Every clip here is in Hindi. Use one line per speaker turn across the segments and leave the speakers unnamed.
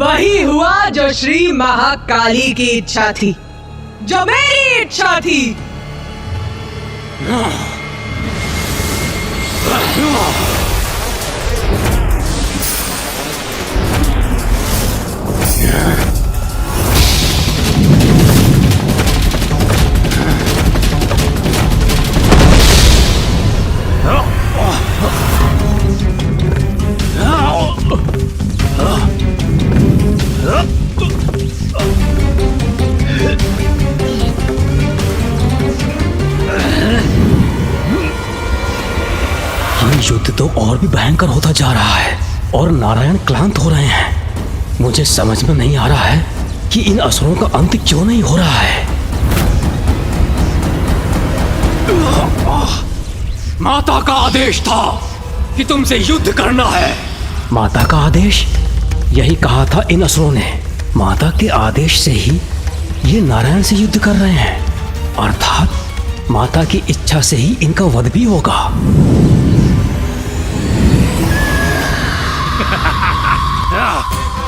वही हुआ जो श्री महाकाली की इच्छा थी, जो मेरी इच्छा थी।
युद्ध तो और भी भयंकर होता जा रहा है और नारायण क्लांत हो रहे हैं। मुझे समझ में नहीं आ रहा है कि इन असुरों का अंत क्यों नहीं हो रहा है।
माता का आदेश था कि तुमसे युद्ध करना है।
माता का आदेश? यही कहा था इन असुरों ने। माता के आदेश से ही ये नारायण से युद्ध कर रहे हैं, अर्थात माता की इच्छा से ही इनका वध भी होगा।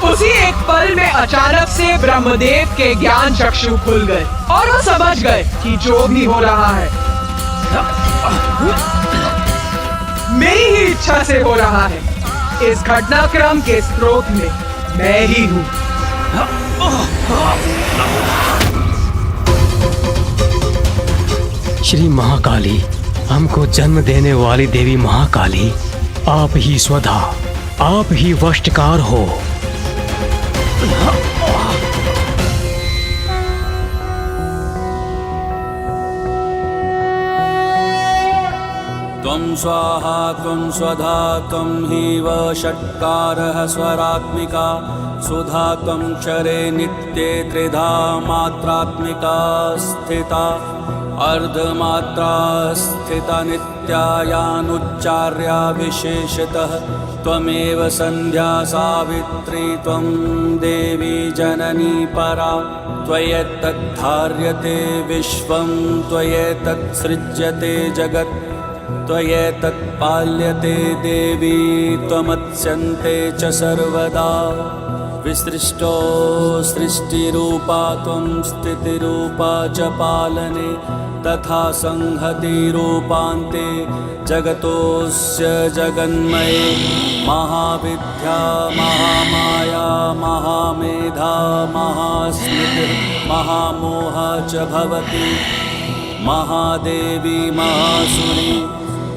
उसी एक पल में अचानक से ब्रह्मदेव के ज्ञान चक्षु खुल गए और वो समझ गए कि जो भी हो रहा है मेरी ही इच्छा से हो रहा है। इस घटनाक्रम के स्रोत में मैं ही हूँ।
श्री महाकाली, हमको जन्म देने वाली देवी महाकाली, आप ही स्वधा, आप ही वशकार हो।
त्वं स्वाहा त्वं स्वधा त्वं हि वषट्कारः स्वरात्मिका सुधा त्वं क्षरे नित्ये त्रिधा मात्रात्मिका स्थिता अर्धमात्रा स्थिता नित्यायानुच्चार्या विशेषतः त्वमेव संध्या सावित्री त्वं देवी जननी परा त्वयैतद्धार्यते विश्वं त्वयैतत्सृज्यते जगत् त्वयैतत्पाल्यते देवी त्वमत्स्यन्ते च सर्वदा विसृष्टो सृष्टिरूपा त्वं स्थितिरूपा च पालने तथा संहतिरूपान्ते जगतोऽस्य जगन्मये महाविद्या महामाया महामेधा महास्मृतिः महामोहा च भवति महादेवी महासुरी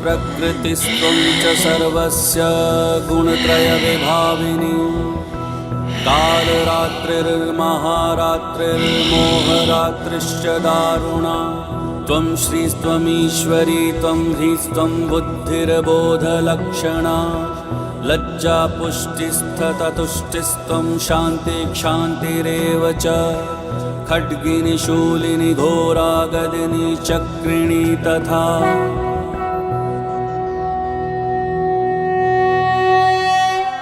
प्रकृतिस्त्वं च सर्वस्य गुणत्रयविभाविनी कालरात्रिर्महारात्रिर्मोहरात्रिश्च दारुणा त्वं श्रीस्त्वमीश्वरी त्वं ह्रीस्त्वं बुद्धिर्बोधलक्षणा लज्जा पुष्टिस्ततुष्टिस्त्वं शान्तिक्षान्तिरेव च खड्गिनी शूलिनी घोरा गदिनी चक्रिणी तथा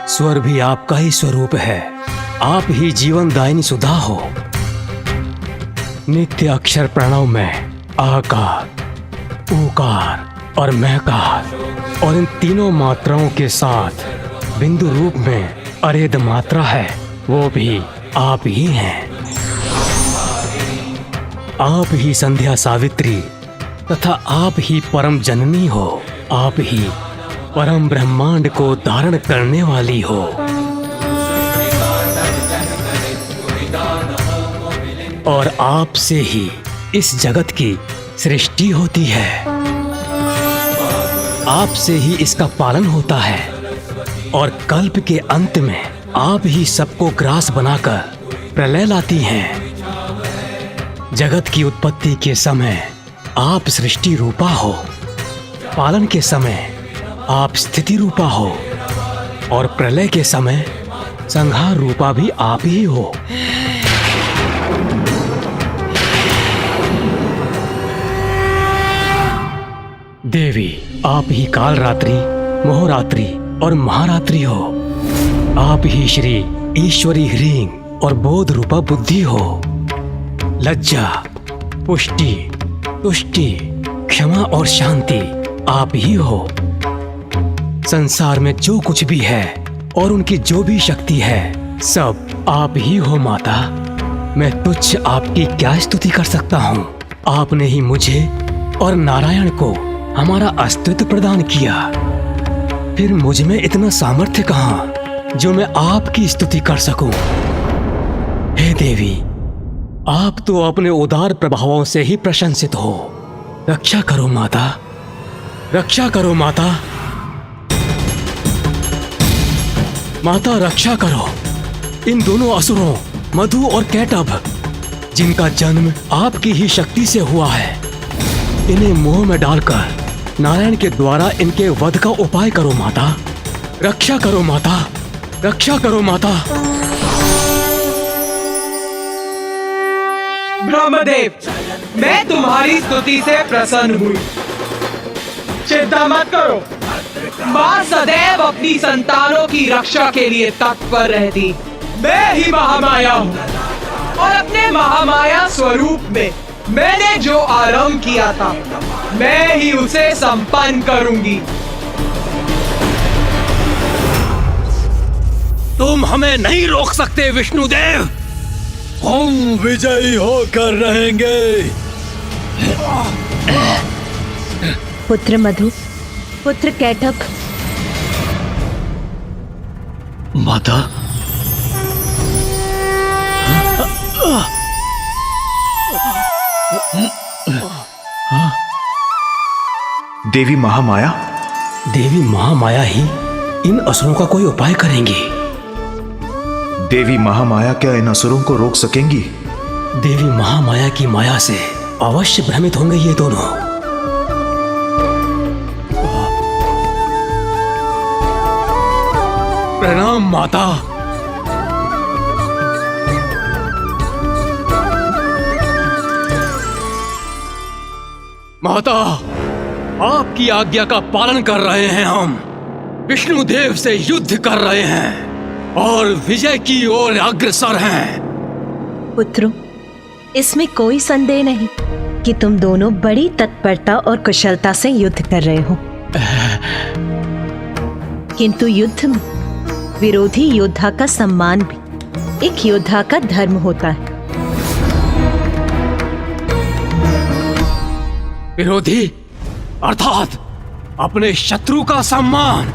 स्वर भी आपका ही स्वरूप है। आप ही जीवन दायिनी सुधा हो। नित्य अक्षर प्रणव में आकार, ऊकार और महकार और इन तीनों मात्राओं के साथ बिंदु रूप में अरेद मात्रा है, वो भी आप ही हैं। आप ही संध्या सावित्री तथा आप ही परम जननी हो। आप ही परम ब्रह्मांड को धारण करने वाली हो। और आपसे ही इस जगत की सृष्टि होती है। आपसे ही इसका पालन होता है और कल्प के अंत में आप ही सबको ग्रास बनाकर प्रलय लाती हैं। जगत की उत्पत्ति के समय आप सृष्टि रूपा हो, पालन के समय आप स्थिति रूपा हो और प्रलय के समय संहार रूपा भी आप ही हो। देवी, आप ही कालरात्रि, मोहरात्रि और महारात्रि हो। आप ही श्री ईश्वरी ह्रीं और बोध रूपा बुद्धि हो। लज्जा, पुष्टि, तुष्टि, क्षमा और शांति आप ही हो। संसार में जो कुछ भी है और उनकी जो भी शक्ति है, सब आप ही हो माता। मैं तुच्छ आपकी क्या स्तुति कर सकता हूँ। आपने ही मुझे और नारायण को हमारा अस्तित्व प्रदान किया। फिर मुझ में इतना सामर्थ्य कहाँ जो मैं आपकी स्तुति कर सकूं। हे देवी, आप तो अपने उदार प्रभावों से ही प्रशंसित हो। रक्षा करो माता, रक्षा करो माता। माता रक्षा करो इन दोनों असुरों मधु और कैटभ, जिनका जन्म आपकी ही शक्ति से हुआ है। इन्हें मोह में डालकर नारायण के द्वारा इनके वध का उपाय करो माता। रक्षा करो माता, रक्षा करो माता।
ब्रह्मदेव, मैं तुम्हारी स्तुति से प्रसन्न हुई। चिंता मत करो, माँ सदैव अपनी संतानों की रक्षा के लिए तत्पर रहती। मैं ही महामाया हूँ और अपने महामाया स्वरूप में मैंने जो आरंभ किया था, मैं ही उसे संपन्न करूंगी।
तुम हमें नहीं रोक सकते विष्णुदेव।
हम विजयी होकर रहेंगे।
पुत्र मधु, पुत्र कैटभ।
माता,
देवी महामाया।
देवी महामाया ही इन असुरों का कोई उपाय करेंगी।
देवी महामाया क्या इन असुरों को रोक सकेंगी?
देवी महामाया की माया से अवश्य भ्रमित होंगे ये दोनों।
प्रणाम माता। माता, आपकी आज्ञा का पालन कर रहे हैं हम। विष्णुदेव से युद्ध कर रहे हैं और विजय की ओर अग्रसर हैं।
पुत्रों, इसमें कोई संदेह नहीं कि तुम दोनों बड़ी तत्परता और कुशलता से युद्ध कर रहे हो। किंतु युद्ध में विरोधी योद्धा का सम्मान भी एक योद्धा का धर्म होता है।
विरोधी अर्थात अपने शत्रु का सम्मान।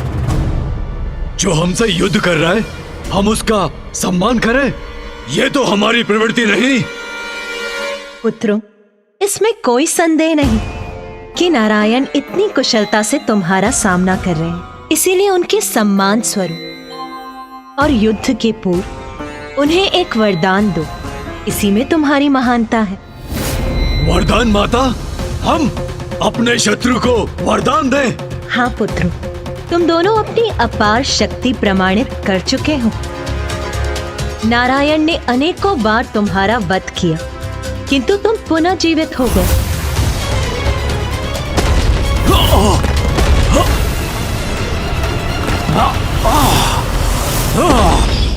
जो हमसे युद्ध कर रहा है, हम उसका सम्मान करें, ये तो हमारी प्रवृत्ति नहीं।
पुत्रों, इसमें कोई संदेह नहीं कि नारायण इतनी कुशलता से तुम्हारा सामना कर रहे हैं। इसीलिए उनके सम्मान स्वरूप और युद्ध के पूर्व उन्हें एक वरदान दो। इसी में तुम्हारी महानता है।
वरदान माता? हम अपने शत्रु को वरदान दें?
हाँ पुत्रों, तुम दोनों अपनी अपार शक्ति प्रमाणित कर चुके हो। नारायण ने अनेकों बार तुम्हारा वध किया, किंतु तुम पुनः जीवित हो गए।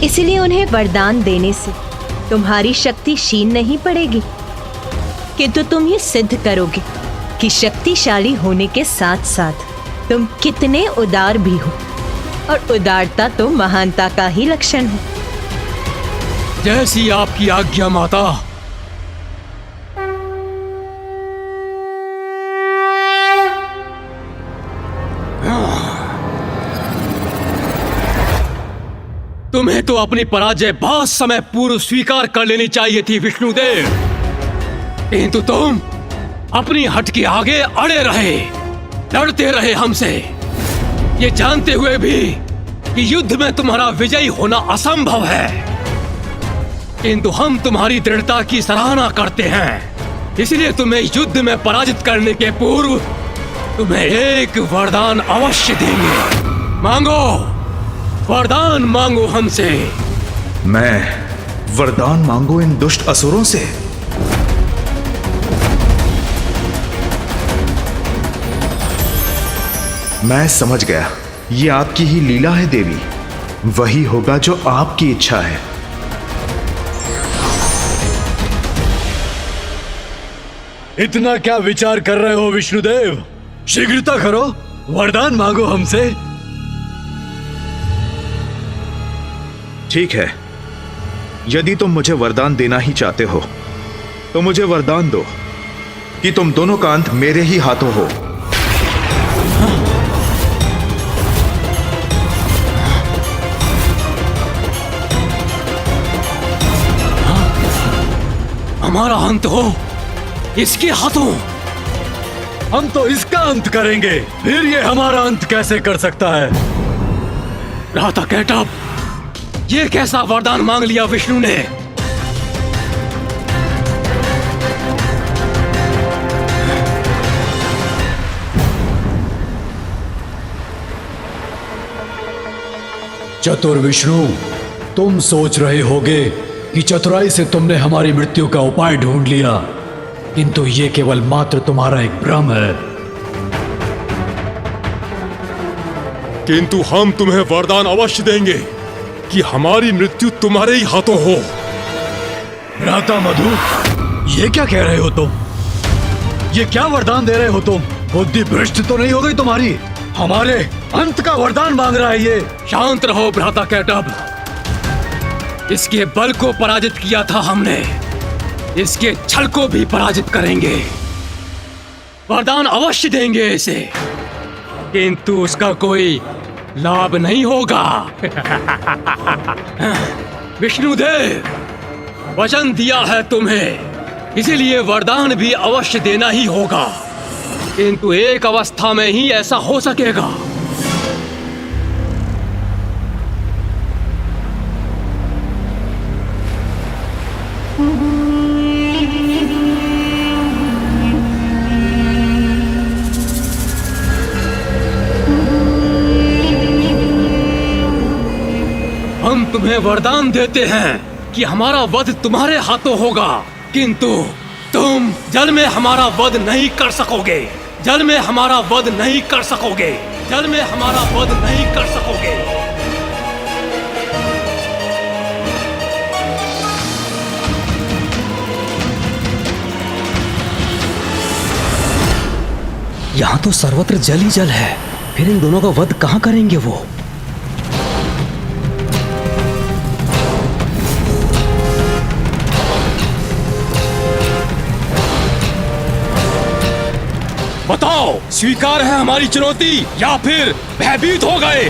इसलिए उन्हें वरदान देने से तुम्हारी शक्ति क्षीण नहीं पड़ेगी, किंतु तुम ये सिद्ध करोगे कि शक्तिशाली होने के साथ साथ तुम कितने उदार भी हो, और उदारता तो महानता का ही लक्षण है।
जैसी आपकी आज्ञा माता। तुम्हें तो अपनी पराजय बहुत समय पूर्व स्वीकार कर लेनी चाहिए थी विष्णुदेव, किंतु तुम अपनी हट के आगे अड़े रहे, लड़ते रहे हमसे, ये जानते हुए भी कि युद्ध में तुम्हारा विजयी होना असंभव है। किंतु हम तुम्हारी दृढ़ता की सराहना करते हैं, इसलिए तुम्हें युद्ध में पराजित करने के पूर्व तुम्हें एक वरदान अवश्य देंगे। मांगो, वरदान मांगो हमसे।
मैं वरदान मांगू इन दुष्ट असुरों से? मैं समझ गया, ये आपकी ही लीला है देवी। वही होगा जो आपकी इच्छा है।
इतना क्या विचार कर रहे हो विष्णुदेव? शीघ्रता करो, वरदान मांगो हमसे।
ठीक है, यदि तुम मुझे वरदान देना ही चाहते हो तो मुझे वरदान दो कि तुम दोनों का अंत मेरे ही हाथों हो।
हमारा अंत हो इसके हाथों?
हम तो इसका अंत करेंगे, फिर ये हमारा अंत कैसे कर सकता है?
राता कैटअप, ये कैसा वरदान मांग लिया विष्णु ने?
चतुर विष्णु, तुम सोच रहे होगे कि चतुराई से तुमने हमारी मृत्यु का उपाय ढूंढ लिया, किंतु ये केवल मात्र तुम्हारा एक भ्रम है।
किंतु हम तुम्हें वरदान अवश्य देंगे कि हमारी मृत्यु तुम्हारे ही हाथों हो।
राता मधु, ये क्या कह रहे हो तुम? ये क्या वरदान दे रहे हो तुम? बुद्धि भ्रष्ट तो नहीं हो गई तुम्हारी? हमारे अंत का वरदान मांग रहा है ये।
शांत रहो भ्राता कैटअप, इसके बल को पराजित किया था हमने, इसके छल को भी पराजित करेंगे। वरदान अवश्य देंगे इसे, किंतु उसका कोई लाभ नहीं होगा। विष्णुदेव, वचन दिया है तुम्हें, इसीलिए वरदान भी अवश्य देना ही होगा, किंतु एक अवस्था में ही ऐसा हो सकेगा। हम तुम्हें वरदान देते हैं कि हमारा वध तुम्हारे हाथों होगा, किंतु तुम जल में हमारा वध नहीं कर सकोगे। जल में हमारा वध नहीं कर सकोगे। जल में हमारा वध नहीं कर सकोगे।
यहाँ तो सर्वत्र जल ही जल है, फिर इन दोनों का वध कहाँ करेंगे वो?
बताओ, स्वीकार है हमारी चुनौती या फिर भयभीत हो गए?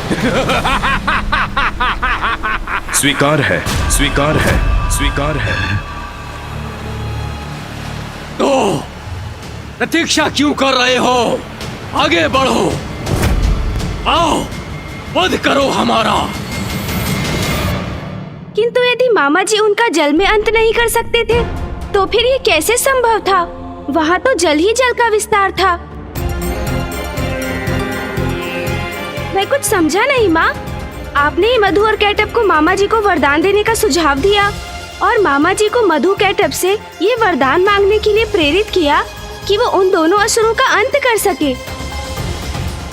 स्वीकार है, स्वीकार है, स्वीकार है।
तो प्रतीक्षा क्यों कर रहे हो? आगे बढ़ो, आओ वध करो हमारा।
किंतु यदि मामा जी उनका जल में अंत नहीं कर सकते थे, तो फिर ये कैसे संभव था? वहाँ तो जल ही जल का विस्तार था। मैं कुछ समझा नहीं माँ। आपने ही मधु और कैटअप को मामा जी को वरदान देने का सुझाव दिया और मामा जी को मधु कैटअप से ये वरदान मांगने के लिए प्रेरित किया कि वो उन दोनों असुरों का अंत कर सके।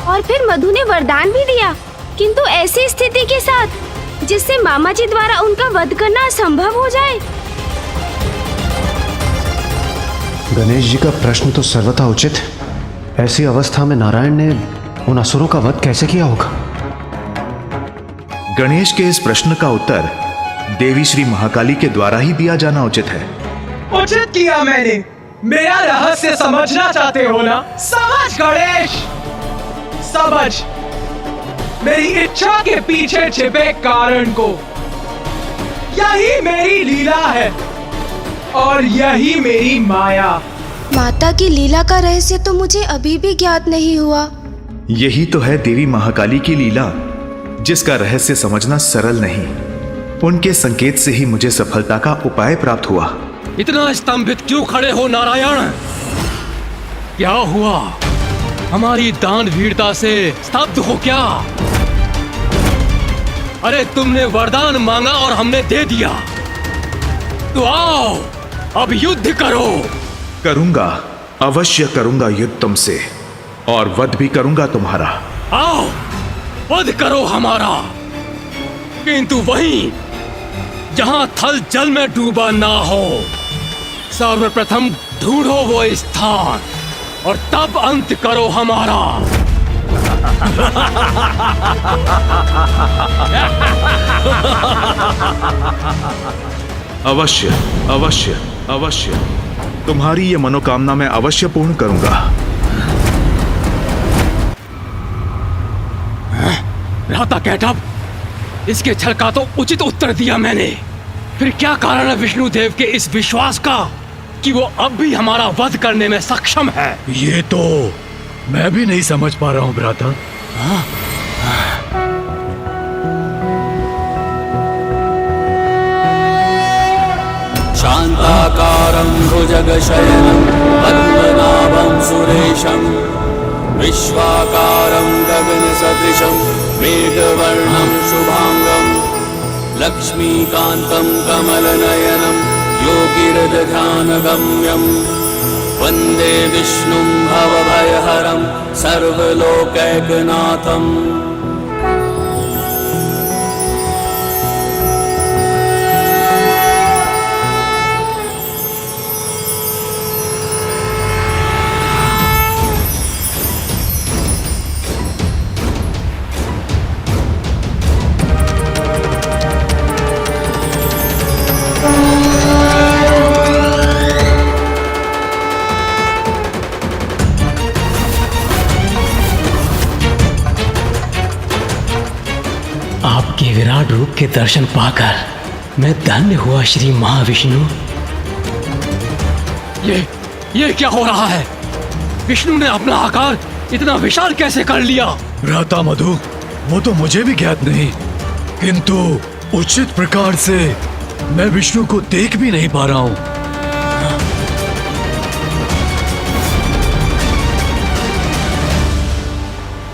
और फिर मधु ने वरदान भी दिया, किंतु ऐसी स्थिति के साथ जिससे मामा जी द्वारा उनका वध करना असंभव हो जाए।
गणेश जी का प्रश्न तो सर्वथा उचित है। ऐसी अवस्था में नारायण ने उन असुरों का वध कैसे किया होगा?
गणेश के इस प्रश्न का उत्तर देवी श्री महाकाली के द्वारा ही दिया जाना उचित है।
उचित किया मैंने। मेरा रहस्य समझना चाहते हो ना? समझ गणेश, समझ मेरी इच्छा के पीछे छिपे कारण को। यही मेरी लीला है और यही मेरी माया।
माता की लीला का रहस्य तो मुझे अभी भी ज्ञात नहीं हुआ।
यही तो है देवी महाकाली की लीला, जिसका रहस्य समझना सरल नहीं। उनके संकेत से ही मुझे सफलता का उपाय प्राप्त हुआ।
इतना स्तंभित क्यों खड़े हो नारायण? क्या हुआ? हमारी दान वीरता से स्तब्ध हो क्या? अरे तुमने वरदान मांगा और हमने दे दिया, तो आओ अब युद्ध करो।
करूंगा, अवश्य करूंगा युद्ध तुमसे, और वध भी करूंगा तुम्हारा।
आओ वध करो हमारा, किंतु वहीं जहां थल जल में डूबा ना हो। सर्वप्रथम ढूंढो वो स्थान और तब अंत करो हमारा।
अवश्य अवश्य अवश्य तुम्हारी ये मनोकामना मैं अवश्य पूर्ण करूंगा।
भ्राता कैटअप, इसके छल का तो उचित उत्तर दिया मैंने। फिर क्या कारण है विष्णुदेव के इस विश्वास का कि वो अब भी हमारा वध करने में सक्षम है?
ये तो मैं भी नहीं समझ पा रहा हूँ भ्राता।
शान्ताकारं भुजगशयनं पद्मनाभं सुरेशं विश्वाकारं गगनसदृशं मेघवर्णं शुभांगं लक्ष्मीकान्तं कमलनयनं योगिहृदध्यानगम्यं वन्दे विष्णुं भवभयहरं सर्वलोकैकनाथम्।
आपके विराट रूप के दर्शन पाकर मैं धन्य हुआ श्री महाविष्णु।
ये क्या हो रहा है? विष्णु ने अपना आकार इतना विशाल कैसे कर लिया?
भ्राता मधु, वो तो मुझे भी ज्ञात नहीं, किंतु उचित प्रकार से मैं विष्णु को देख भी नहीं पा रहा हूँ।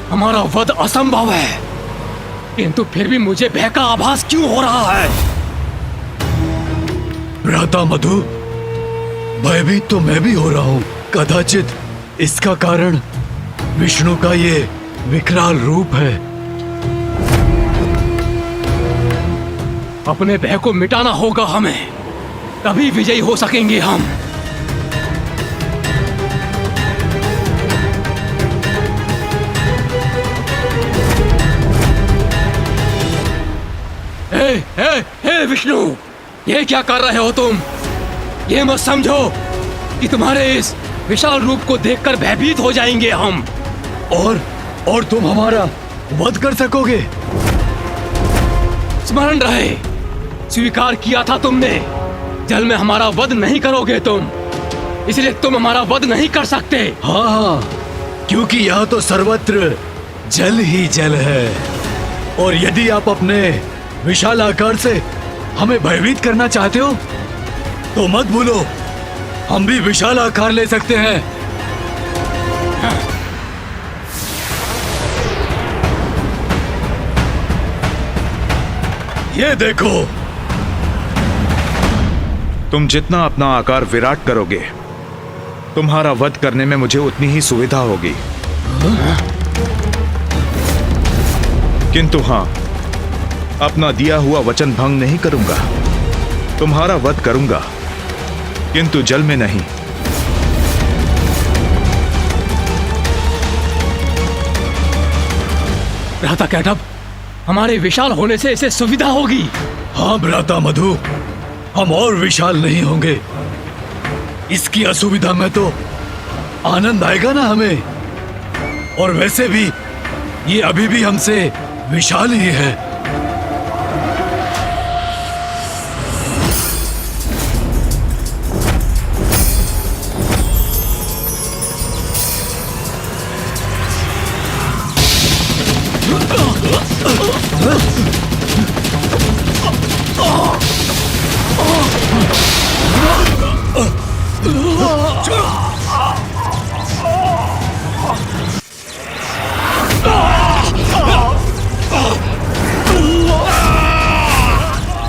हमारा वध असंभव है, किंतु फिर भी मुझे भय का आभास क्यों हो रहा है?
भ्राता मधु, भयभीत तो मैं भी हो रहा हूँ। कदाचित इसका कारण विष्णु का ये विकराल रूप है।
अपने भय को मिटाना होगा हमें, तभी विजयी हो सकेंगे हम। हे विष्णु, ये क्या कर रहे हो तुम? ये मत समझो कि तुम्हारे इस विशाल रूप को देखकर भयभीत हो जाएंगे हम।
और तुम हमारा वध कर सकोगे?
स्मरण रहे, स्वीकार किया था तुमने, जल में हमारा वध नहीं करोगे तुम, इसलिए तुम हमारा वध नहीं कर सकते।
हाँ, क्योंकि यहाँ तो सर्वत्र जल ही जल है, और यदि आप अपने विशाल आकार से हमें भयभीत करना चाहते हो तो मत भूलो, हम भी विशाल आकार ले सकते हैं। ये देखो।
तुम जितना अपना आकार विराट करोगे, तुम्हारा वध करने में मुझे उतनी ही सुविधा होगी। किंतु हाँ, अपना दिया हुआ वचन भंग नहीं करूंगा। तुम्हारा वध करूंगा, किंतु जल में नहीं।
भ्राता कैटअप, हमारे विशाल होने से इसे सुविधा होगी।
हाँ भ्राता मधु, हम और विशाल नहीं होंगे। इसकी असुविधा में तो आनंद आएगा ना हमें। और वैसे भी ये अभी भी हमसे विशाल ही है।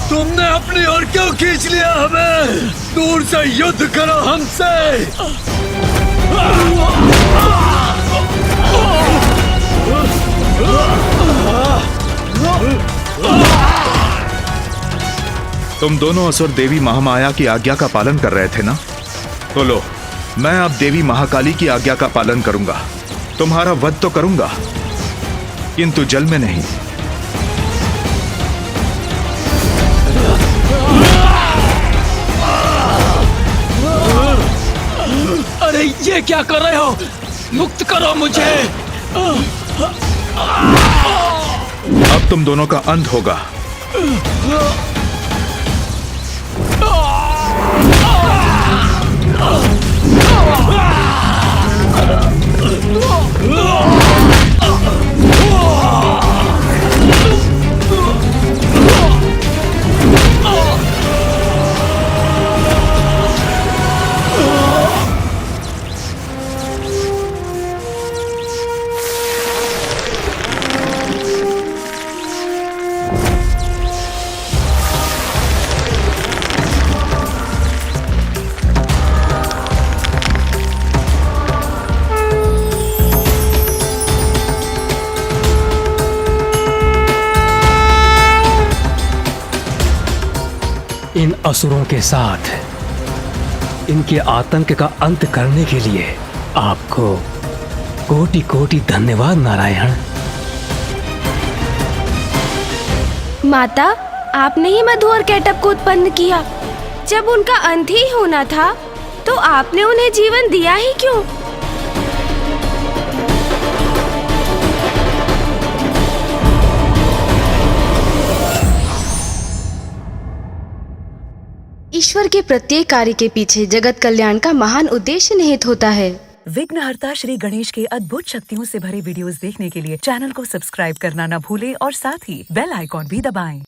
तुमने अपनी ओर क्यों खींच लिया हमें? दूर से युद्ध करो हमसे।
तुम दोनों असुर देवी महामाया की आज्ञा का पालन कर रहे थे ना? तो लो, मैं अब देवी महाकाली की आज्ञा का पालन करूंगा। तुम्हारा वध तो करूंगा, किंतु जल में नहीं।
ये क्या कर रहे हो? मुक्त करो मुझे।
अब तुम दोनों का अंत होगा।
इन असुरों के साथ इनके आतंक का अंत करने के लिए आपको कोटि कोटि धन्यवाद नारायण।
माता, आपने ही मधु और कैटअप को उत्पन्न किया। जब उनका अंत ही होना था तो आपने उन्हें जीवन दिया ही क्यों? ईश्वर के प्रत्येक कार्य के पीछे जगत कल्याण का महान उद्देश्य निहित होता है।
विघ्नहर्ता श्री गणेश के अद्भुत शक्तियों से भरे वीडियोस देखने के लिए चैनल को सब्सक्राइब करना न भूलें और साथ ही बेल आइकॉन भी दबाएं।